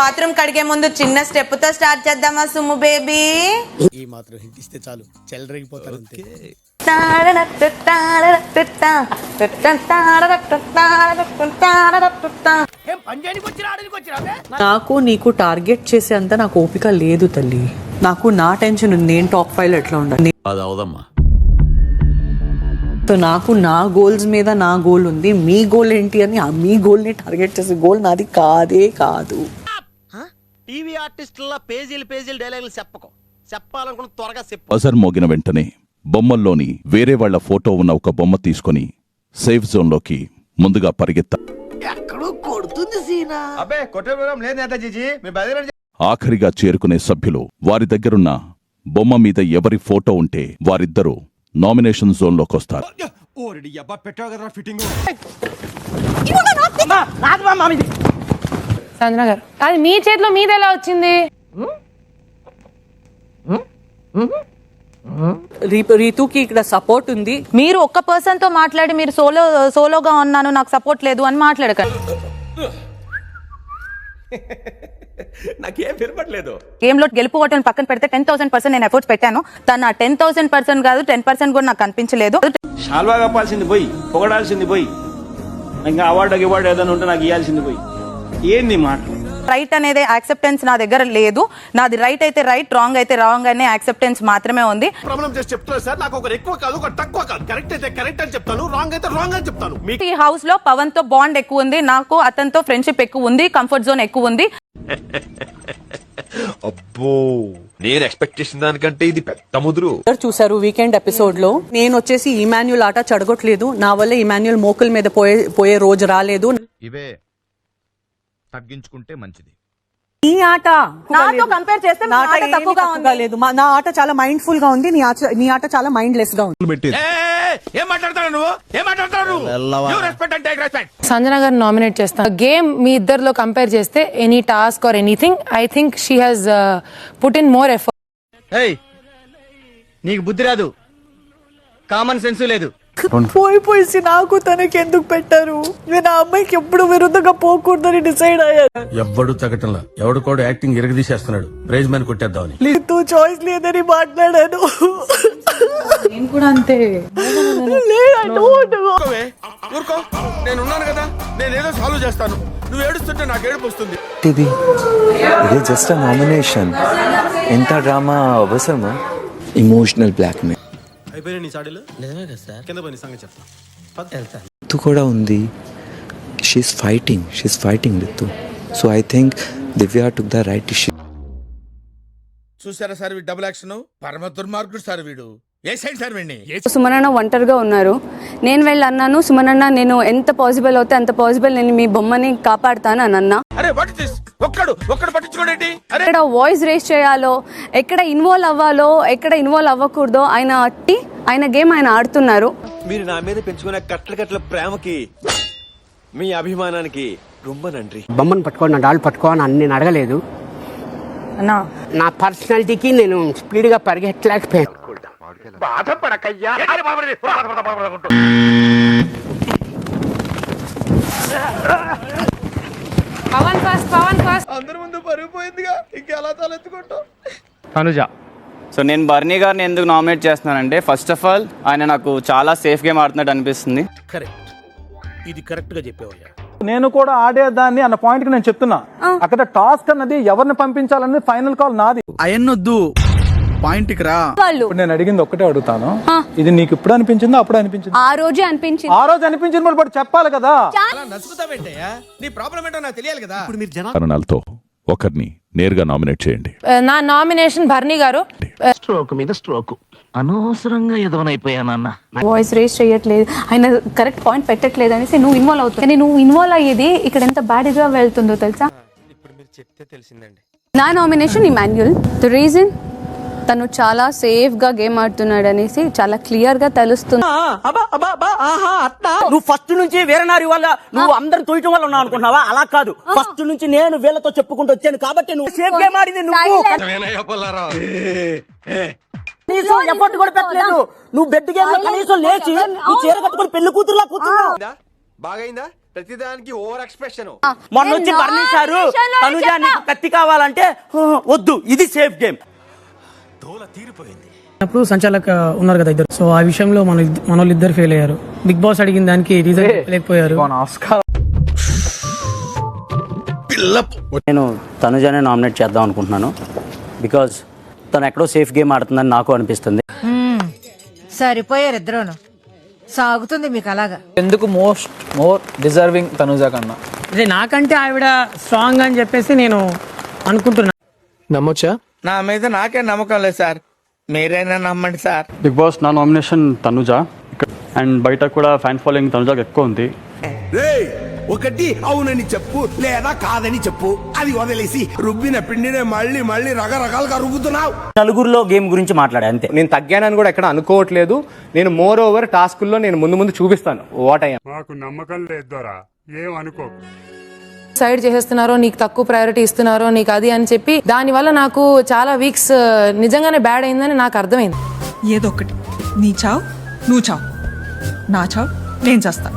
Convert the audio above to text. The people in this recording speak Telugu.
బాత్రూమ్ కడిగే ముందు చిన్న స్టెప్ తో స్టార్ట్ చేద్దామా సుమ్ము బేబీ? ఈ మాత్రం హింట్ ఇస్తే చాలు చెలరేగిపోతారు అంతే. నాకు నీకు టార్గెట్ చేసేంత నాకు ఓపిక లేదు తల్లి. నాకు నా టెన్షన్ ఉంది, నేను టాప్ 5 ఎట్లా ఉండాలి. అది అవదమ్మా. సో నాకు నా గోల్స్ మీద నా గోల్ ఉంది. మీ గోల్ ఏంటి అని మీ గోల్ ని టార్గెట్ చేసే గోల్ నాది కాదే కాదు. టీవీ ఆర్టిస్టుల పేజీలు డైలాగులు చెప్పాలనుకున్న త్వరగా చెప్పు. బజర్ మోగిన వెంటనే బొమ్మల్లోని వేరే వాళ్ల ఫోటో ఉన్న ఒక బొమ్మ తీసుకుని సేఫ్ జోన్ లోకి ముందుగా పరిగెత్తా. ఆఖరిగా చేరుకునే సభ్యులు వారి దగ్గరున్న బొమ్మ మీద ఎవరి ఫోటో ఉంటే వారిద్దరూ నామినేషన్ జోన్ లోకి వస్తారు. సంజన గారు, అది మీ చేతిలో మీద ఎలా వచ్చింది? రీతుకి ఇక్కడ సపోర్ట్ ఉంది. మీరు ఒక్క పర్సన్ తో మాట్లాడి మీరు సోలోగా ఉన్నాను నాకు సపోర్ట్ లేదు అని మాట్లాడకండి. నాకేం వినపడలేదు. గేమ్ లో గెలుపు ఓటమి పక్కన పెడితే 10,000% నేను ఎఫర్ట్స్ పెట్టాను. తను 10,000% కాదు 10% కూడా నాకు కనిపించలేదు. షాల్వా కప్పాల్సింది పోయి, పొగడాల్సింది పోయి, ఇంకా అవార్డు ఏదైనా ఉంటే నాకు ఇవ్వాల్సింది పోయి. ఏంది మాట? రైట్ అనేది యాక్సెప్టెన్స్ నా దగ్గర లేదు. నాది రైట్ అయితే రైట్, రాంగ్ అయితే రాంగ్ అనే యాక్సెప్టెన్స్ మాత్రమే ఉంది. ప్రాబ్లం చేసి చెప్తాను సార్, నాకు ఒకరు ఎక్కువ కాదు ఒకరు తక్కువ కాదు. కరెక్ట్ అయితే కరెక్ట్ అని చెప్తాను, రాంగ్ అయితే రాంగ్ అని చెప్తాను. ఈ హౌస్ లో పవన్ తో బాండ్ ఎక్కువ ఉంది, నాకు అతనితో ఫ్రెండ్షిప్ ఎక్కువ ఉంది, కంఫర్ట్ జోన్ ఎక్కువ ఉంది. అబ్బో, నేను ఎక్స్పెక్ట్ చేసిన దానికంటే ఇది పెద్ద ముదురు. చూసారు వీకెండ్ ఎపిసోడ్ లో నేను వచ్చేసి ఇమాన్యుల్ ఆట చెడగొట్టలేదు. నా వల్ల ఇమాన్యుల్ మోకల్ మీద పోయే రోజు రాలేదు. ఇవే తగ్గించుకుంటే మంచిది. నీ ఆట నాతో కంపేర్ చేస్తే నా ఆట తక్కువగా లేదు. నా ఆట చాలా మైండ్ఫుల్ గా ఉంది, నీ ఆట చాలా మైండ్లెస్ గా ఉంది. ఏం మాట్లాడతావు నువ్వు? ఏం మాట్లాడతావు? సంజన గారు నామినేట్ చేస్తాను. గేమ్ మీ ఇద్దరిలో కంపేర్ చేస్తే any task or anything I think she has put in more effort. నీకు బుద్ధి రాదు, కామన్ సెన్స్ లేదు. పోయిపోయి నాకు తనకి ఎందుకు పెట్టారు? నేను ఆ అమ్మాయికి ఎప్పుడు విరుద్ధంగా పోకూడదని డిసైడ్ అయ్యాను. ఎవ్వడు తగ్గటంలా, ఎవడు కూడా యాక్టింగ్ ఎరగదీసేస్తున్నాడు. ప్రైజ్ మ్యాన్ కొట్టేద్దామని. లేదు, చాయిస్ లేదని మాట్లాడాను. నేను కూడా అంతే. ఊరుకో, నేను ఉన్నాను కదా, నేనేదో సాల్వ్ చేస్తాను. నువ్వు ఏడుస్తుంటే నాకు ఏడుపు వస్తుంది. ఇది జస్ట్ నామినేషన్. ఎంత డ్రామా అవసరమా? ఇమోషనల్ బ్లాక్మెయిల్ కూడా ఉంది. She's fighting Ritu. So I think Divya took the right decision. చూసారా సార్ వీడు డబుల్ యాక్షన్, పరమ దుర్మార్గుడు సార్ వీడు. ఏ సైడ్ సార్ వీడిని? సుమనన్న ఒంటరిగా ఉన్నారు. నేను వెళ్ళి అన్నాను, సుమనన్న నేను ఎంత పాసిబుల్ అవుతే అంత పాసిబుల్ నేను మీ బొమ్మని కాపాడుతాను అని అన్నా. ఒక్కడు పట్టించుకోండి. ఎక్కడ వాయిస్ రేస్ చేయాలో, ఎక్కడ ఇన్వాల్వ్ అవ్వాలో, ఎక్కడ ఇన్వాల్వ్ అవ్వకూడదో ఆయన గేమ్ ఆయన ఆడుతున్నారు. మీరు నా మీద పెంచుకునే కట్ల ప్రేమకి, మీ అభిమానానికి రొంబ నండ్రి. బొమ్మను పట్టుకో, నా డాల్ పట్టుకో అని నేను అడగలేదు. నా పర్సనాలిటీకి నేను స్పీడ్ గా పరిగెట్టలేకపోయాను. అందరి ముందు పరిగిపోయిందిగా, ఇంకెలా తలెత్తుకుంటాం. అనుజ. సో నేను బర్నీ గారిని ఎందుకు నామినేట్ చేస్తున్నానంటే, ఫస్ట్ ఆఫ్ ఆల్ ఆయన నాకు చాలా సేఫ్ గేమ్ ఆడుతున్నట్టు అనిపిస్తుంది. కరెక్ట్, ఇది కరెక్ట్ గా చెప్పేవయ్యా. నేను కూడా ఆడేదాన్ని అన్న పాయింట్ కి నేను చెప్తున్నా. అక్కడ టాస్క్ అన్నది ఎవరిని పంపించాలన్నది ఫైనల్ కాల్ నాది. అయన్నొద్దు, పాయింట్ రా. ఇప్పుడు నేను అడిగింది ఒక్కటే అడుగుతాను, ఇది నీకు ఇప్పుడు అనిపించిందో అప్పుడు అనిపించింది? ఆ రోజే అనిపించింది. ఆ రోజు అనిపించింది మరి ఇప్పుడు చెప్పాలి కదా. నీ ప్రాబ్లం ఏంటో నాకు తెలియాలి కదా. ఇప్పుడు మీరు కారణాలతో ఒకరిని నేరుగా నామినేట్ చేయండి. నా నామినేషన్ భరణి గారు. స్ట్రోక్ మీద స్ట్రోక్, అనవసరంగా ఎదవనైపోయానన్న. వాయిస్ రేస్ చేయట్లేదు, ఆయన కరెక్ట్ పాయింట్ పెట్టట్లేదు అనేసి నువ్వు ఇన్వాల్వ్ అవుతుంది. కానీ నువ్వు ఇన్వాల్వ్ అయ్యేది ఇక్కడ ఎంత బ్యాడ్ గా వెళ్తుందో తెలుసా? ఇప్పుడు మీరు చెప్తే తెలిసిందండి. నా నామినేషన్ ఇమాన్యుల్. ద రీజన్ తను చాలా సేఫ్ గా గేమ్ ఆడుతున్నాడు అనేసి చాలా క్లియర్ గా తెలుస్తుంది. నువ్వు ఫస్ట్ నుంచి వేరేనారి వల్ల నువ్వు అందరు తోయటం వల్ల ఉన్నావు అనుకుంటున్నావా? అలా కాదు, ఫస్ట్ నుంచి నేను వీళ్ళతో చెప్పుకుంటూ వచ్చాను కాబట్టి నువ్వు సేఫ్ గేమ్ ఆడింది. నువ్వు కనీసం ఎఫర్ట్ కూడా పెట్టలేదు. నువ్వు బెడ్ గేమ్ లో కనీసం లేచి నువ్వు చీర కట్టుకుని పెళ్లి కూతురులా కూర్చున్నావు. బాగైందా? ప్రతిదానికి ఓవర్ ఎక్స్ప్రెషన్. మొన్న వచ్చి బర్ణించారు తనుజ నీకు కత్తి కావాలంటే వద్దు, ఇది సేఫ్ గేమ్. అప్పుడు సంచాలక ఉన్నారు కదా ఇద్దరు, సో ఆ విషయంలో మన వాళ్ళిద్దరు ఫెయిల్ అయ్యారు. బిగ్ బాస్ అడిగిన దానికి రీజన్ లేకపోయారు. నేను తనుజనే నామినేట్ చేద్దాం అనుకుంటున్నాను, బికాజ్ తను ఎక్కడో సేఫ్ గేమ్ ఆడుతుందని నాకు అనిపిస్తుంది. సరిపోయారు ఇద్దరును, సాగుతుంది మీకు అలాగా. ఎందుకు మోర్ డిజర్వింగ్ తనుజ కన్నా అదే నాకంటే ఆవిడ స్ట్రాంగ్ అని చెప్పేసి నేను అనుకుంటున్నా. నమ్మొచ్చా? నా మీద నాకే నమ్మకం లేదు సార్, మీరైనా నమ్మండి సార్. బిగ్ బాస్ నా నామినేషన్ తనుజ, అండ్ బయట కూడా ఫ్యాన్ ఫాలోయింగ్ తనుజకి ఎక్కువ ఉంది. ఒకటి అవునని చెప్పు లేదా కాదని చెప్పు, అది వదిలేసి రుబ్బిన పిండినే మళ్ళీ మళ్ళీ రకరకాలుగా రుబ్బుతున్నావు. నలుగురిలో గేమ్ గురించి మాట్లాడే అంతే. నేను తగ్గానని కూడా ఎక్కడ అనుకోవట్లేదు. నేను మోర్ ఓవర్ టాస్కుల్లో నేను ముందు చూపిస్తాను వాట్ ఐ యామ్. మాకు నమ్మకం లేదు, ఏం అనుకో. సైడ్ చేసేస్తున్నారో, నీకు తక్కువ ప్రయారిటీ ఇస్తున్నారో, నీకు అది అని చెప్పి దాని వల్ల నాకు చాలా వీక్స్ నిజంగానే బ్యాడ్ అయిందని నాకు అర్థమైంది. ఏదో ఒకటి, నీ చావు నువ్వు చావు, నా చావు నేను చేస్తా.